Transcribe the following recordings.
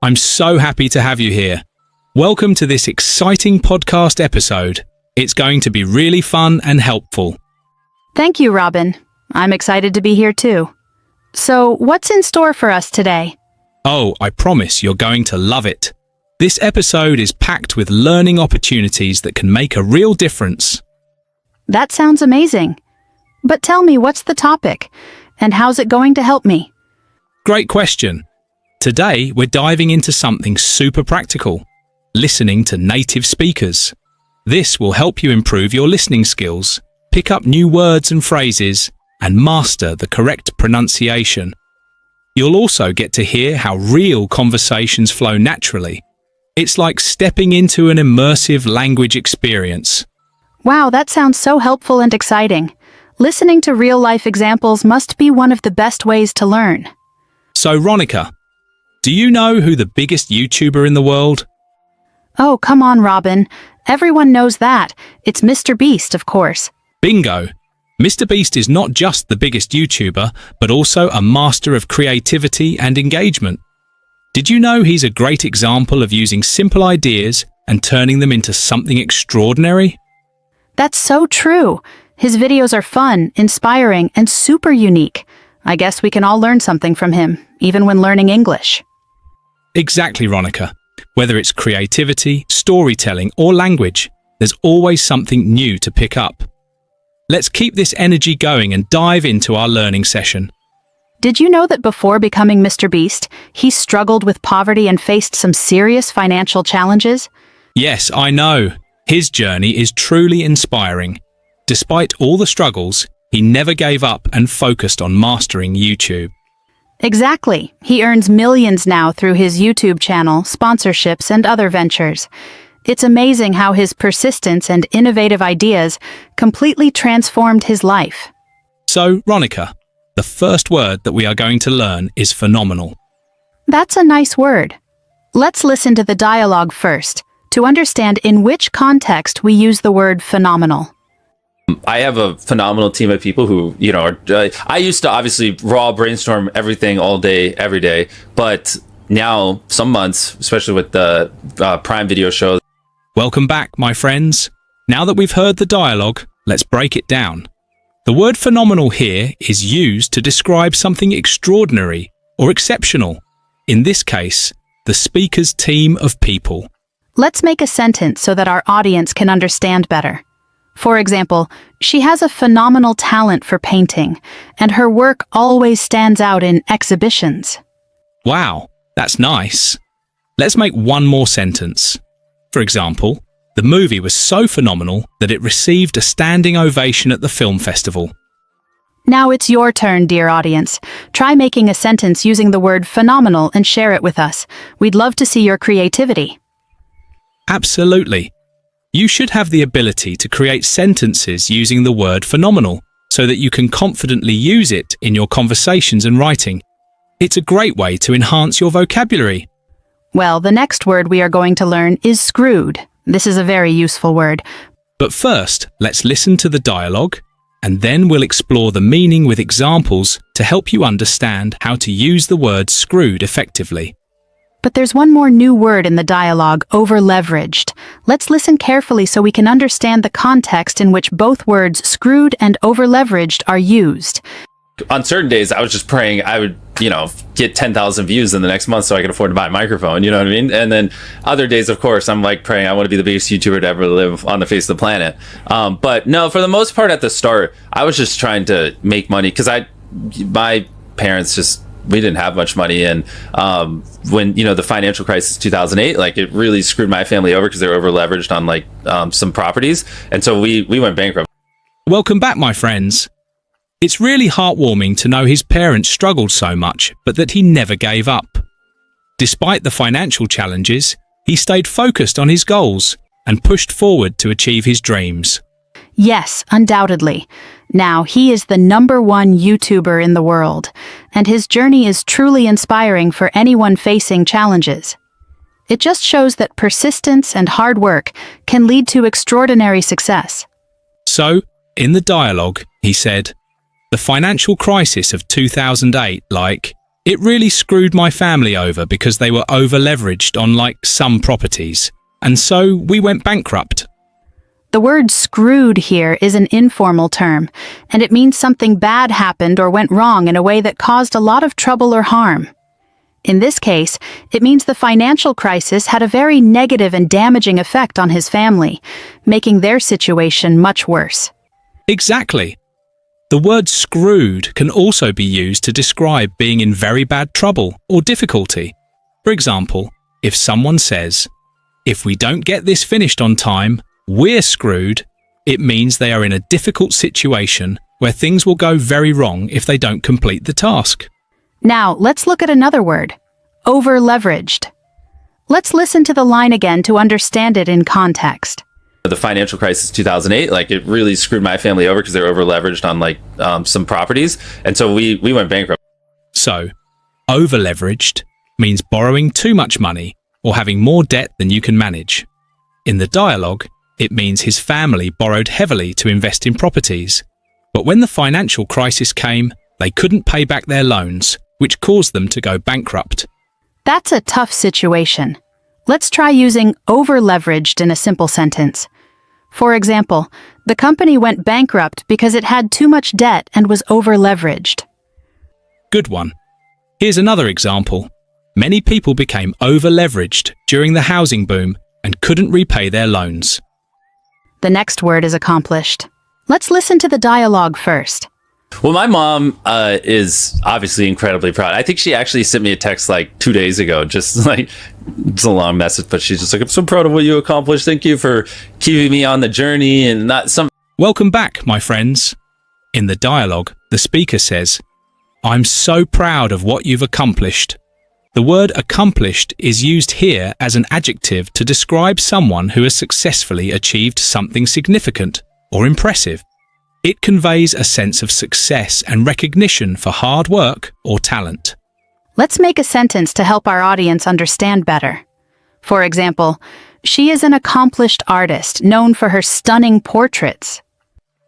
I'm so happy to have you here. Welcome to this exciting podcast episode. It's going to be really fun and helpful. Thank you, Robin. I'm excited to be here too. So, what's in store for us today? Oh, I promise you're going to love it. This episode is packed with learning opportunities that can make a real difference. That sounds amazing. But tell me, what's the topic? And how's it going to help me? Great question. Today, we're diving into something super practical: listening to native speakers. This will help you improve your listening skills, pick up new words and phrases, and master the correct pronunciation. You'll also get to hear how real conversations flow naturally. It's like stepping into an immersive language experience. Wow, that sounds so helpful and exciting. Listening to real-life examples must be one of the best ways to learn. So, Ronica, do you know who the biggest YouTuber in the world? Oh, come on, Robin. Everyone knows that. It's Mr. Beast, of course. Bingo! Mr. Beast is not just the biggest YouTuber, but also a master of creativity and engagement. Did you know he's a great example of using simple ideas and turning them into something extraordinary? That's so true. His videos are fun, inspiring, and super unique. I guess we can all learn something from him, even when learning English. Exactly, Ronica. Whether it's creativity, storytelling, or language, there's always something new to pick up. Let's keep this energy going and dive into our learning session. Did you know that before becoming Mr. Beast, he struggled with poverty and faced some serious financial challenges? Yes, I know. His journey is truly inspiring. Despite all the struggles, he never gave up and focused on mastering YouTube. Exactly. He earns millions now through his YouTube channel, sponsorships, and other ventures. It's amazing how his persistence and innovative ideas completely transformed his life. So, Ronica, the first word that we are going to learn is phenomenal. That's a nice word. Let's listen to the dialogue first to understand in which context we use the word phenomenal. I have a phenomenal team of people who, I used to obviously raw brainstorm everything all day, every day. But now, some months, especially with the Prime Video show. Welcome back, my friends. Now that we've heard the dialogue, let's break it down. The word phenomenal here is used to describe something extraordinary or exceptional. In this case, the speaker's team of people. Let's make a sentence so that our audience can understand better. For example, she has a phenomenal talent for painting, and her work always stands out in exhibitions. Wow, that's nice. Let's make one more sentence. For example, the movie was so phenomenal that it received a standing ovation at the film festival. Now it's your turn, dear audience. Try making a sentence using the word phenomenal and share it with us. We'd love to see your creativity. Absolutely. You should have the ability to create sentences using the word phenomenal so that you can confidently use it in your conversations and writing. It's a great way to enhance your vocabulary. Well, the next word we are going to learn is screwed. This is a very useful word. But first, let's listen to the dialogue, and then we'll explore the meaning with examples to help you understand how to use the word screwed effectively. But there's one more new word in the dialogue, over-leveraged. Let's listen carefully so we can understand the context in which both words screwed and over-leveraged are used. On certain days, I was just praying I would, get 10,000 views in the next month so I could afford to buy a microphone, you know what I mean? And then other days, of course, I'm like praying I want to be the biggest YouTuber to ever live on the face of the planet. But no, for the most part at the start, I was just trying to make money because my parents we didn't have much money. And when, the financial crisis 2008, it really screwed my family over because they were over leveraged on some properties. And so we went bankrupt. Welcome back, my friends. It's really heartwarming to know his parents struggled so much, but that he never gave up. Despite the financial challenges, he stayed focused on his goals and pushed forward to achieve his dreams. Yes, undoubtedly. Now, he is the #1 YouTuber in the world, and his journey is truly inspiring for anyone facing challenges. It just shows that persistence and hard work can lead to extraordinary success. So, in the dialogue, he said, "The financial crisis of 2008, It really screwed my family over because they were over-leveraged on some properties, and so we went bankrupt. The word screwed here is an informal term, and it means something bad happened or went wrong in a way that caused a lot of trouble or harm. In this case, it means the financial crisis had a very negative and damaging effect on his family, making their situation much worse. Exactly. The word screwed can also be used to describe being in very bad trouble or difficulty. For example, if someone says, "If we don't get this finished on time, we're screwed," it means they are in a difficult situation where things will go very wrong if they don't complete the task. Now, let's look at another word, over-leveraged. Let's listen to the line again to understand it in context. The financial crisis 2008, it really screwed my family over because they were over leveraged on some properties, and so we went bankrupt. So, over-leveraged means borrowing too much money or having more debt than you can manage. In the dialogue, it means his family borrowed heavily to invest in properties, but when the financial crisis came, they couldn't pay back their loans, which caused them to go bankrupt. That's a tough situation. Let's try using over-leveraged in a simple sentence. For example, the company went bankrupt because it had too much debt and was over-leveraged. Good one. Here's another example. Many people became over-leveraged during the housing boom and couldn't repay their loans. The next word is accomplished. Let's listen to the dialogue first. Well, my mom is obviously incredibly proud. I think she actually sent me a text 2 days ago, just it's a long message, but she's just "I'm so proud of what you accomplished. Thank you for keeping me on the journey and not some." Welcome back, my friends. In the dialogue, the speaker says, "I'm so proud of what you've accomplished." The word accomplished is used here as an adjective to describe someone who has successfully achieved something significant or impressive. It conveys a sense of success and recognition for hard work or talent. Let's make a sentence to help our audience understand better. For example, she is an accomplished artist known for her stunning portraits.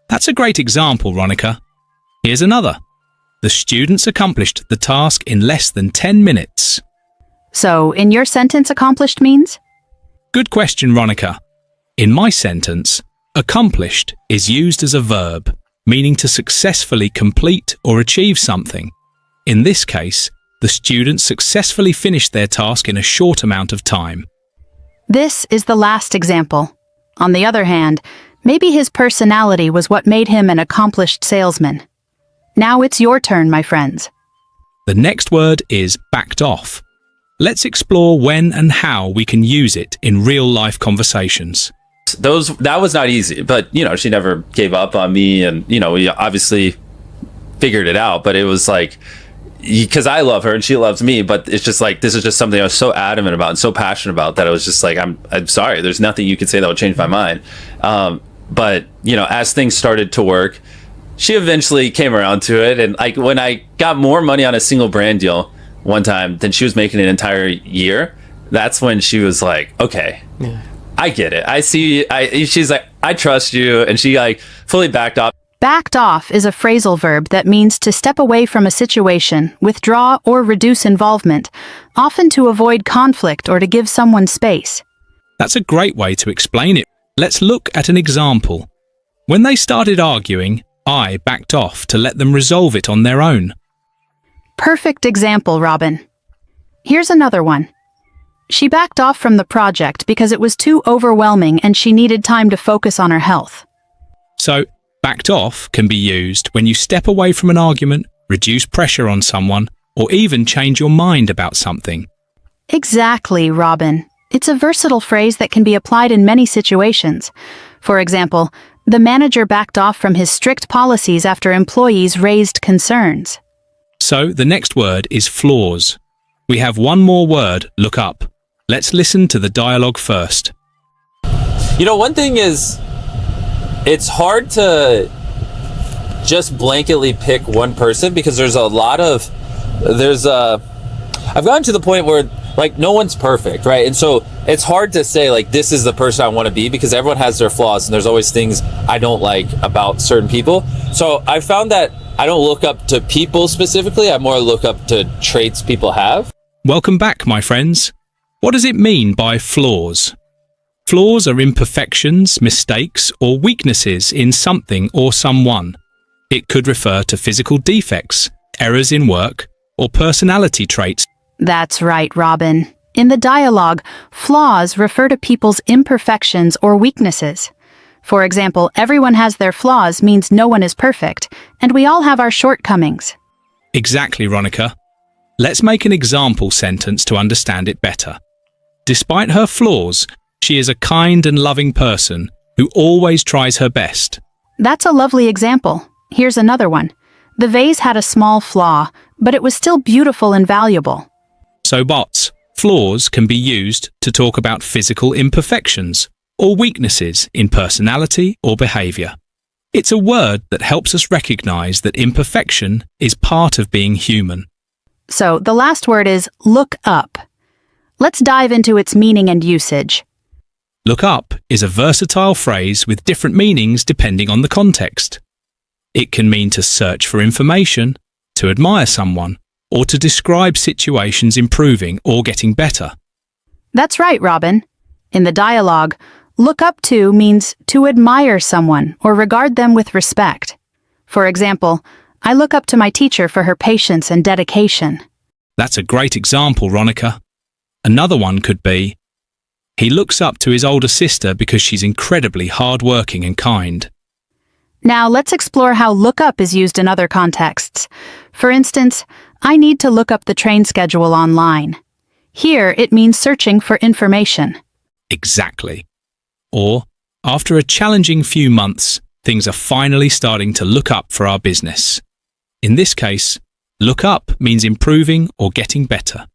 That's a great example, Ronica. Here's another. The students accomplished the task in less than 10 minutes. So, in your sentence, accomplished means? Good question, Ronica. In my sentence, accomplished is used as a verb, meaning to successfully complete or achieve something. In this case, the students successfully finished their task in a short amount of time. This is the last example. On the other hand, maybe his personality was what made him an accomplished salesman. Now it's your turn, my friends. The next word is backed off. Let's explore when and how we can use it in real-life conversations. That was not easy, but she never gave up on me, and we obviously figured it out. But it was because I love her and she loves me, but it's just this is just something I was so adamant about and so passionate about that I was just I'm sorry, there's nothing you could say that will change my mind. But as things started to work, she eventually came around to it, and when I got more money on a single brand deal one time than she was making an entire year, that's when she was like, okay, yeah, I get it. I see. She's like, I trust you. And she fully backed off. Backed off is a phrasal verb that means to step away from a situation, withdraw or reduce involvement, often to avoid conflict or to give someone space. That's a great way to explain it. Let's look at an example. When they started arguing, I backed off to let them resolve it on their own. Perfect example, Robin. Here's another one. She backed off from the project because it was too overwhelming and she needed time to focus on her health. So, backed off can be used when you step away from an argument, reduce pressure on someone, or even change your mind about something. Exactly, Robin. It's a versatile phrase that can be applied in many situations. For example, the manager backed off from his strict policies after employees raised concerns. So, the next word is flaws. We have one more word, look up. Let's listen to the dialogue first. One thing is, it's hard to just blanketly pick one person because I've gotten to the point where no one's perfect, right? And so it's hard to say this is the person I want to be because everyone has their flaws and there's always things I don't like about certain people. So I found that I don't look up to people specifically. I more look up to traits people have. Welcome back, my friends. What does it mean by flaws? Flaws are imperfections, mistakes, or weaknesses in something or someone. It could refer to physical defects, errors in work, or personality traits. That's right, Robin. In the dialogue, flaws refer to people's imperfections or weaknesses. For example, everyone has their flaws means no one is perfect, and we all have our shortcomings. Exactly, Ronica. Let's make an example sentence to understand it better. Despite her flaws, she is a kind and loving person who always tries her best. That's a lovely example. Here's another one. The vase had a small flaw, but it was still beautiful and valuable. So bots, flaws can be used to talk about physical imperfections or weaknesses in personality or behavior. It's a word that helps us recognize that imperfection is part of being human. So the last word is look up. Let's dive into its meaning and usage. Look up is a versatile phrase with different meanings depending on the context. It can mean to search for information, to admire someone, or to describe situations improving or getting better. That's right, Robin. In the dialogue, look up to means to admire someone or regard them with respect. For example, I look up to my teacher for her patience and dedication. That's a great example, Ronica. Another one could be, he looks up to his older sister because she's incredibly hardworking and kind. Now let's explore how look up is used in other contexts. For instance, I need to look up the train schedule online. Here, it means searching for information. Exactly. Or, after a challenging few months, things are finally starting to look up for our business. In this case, look up means improving or getting better.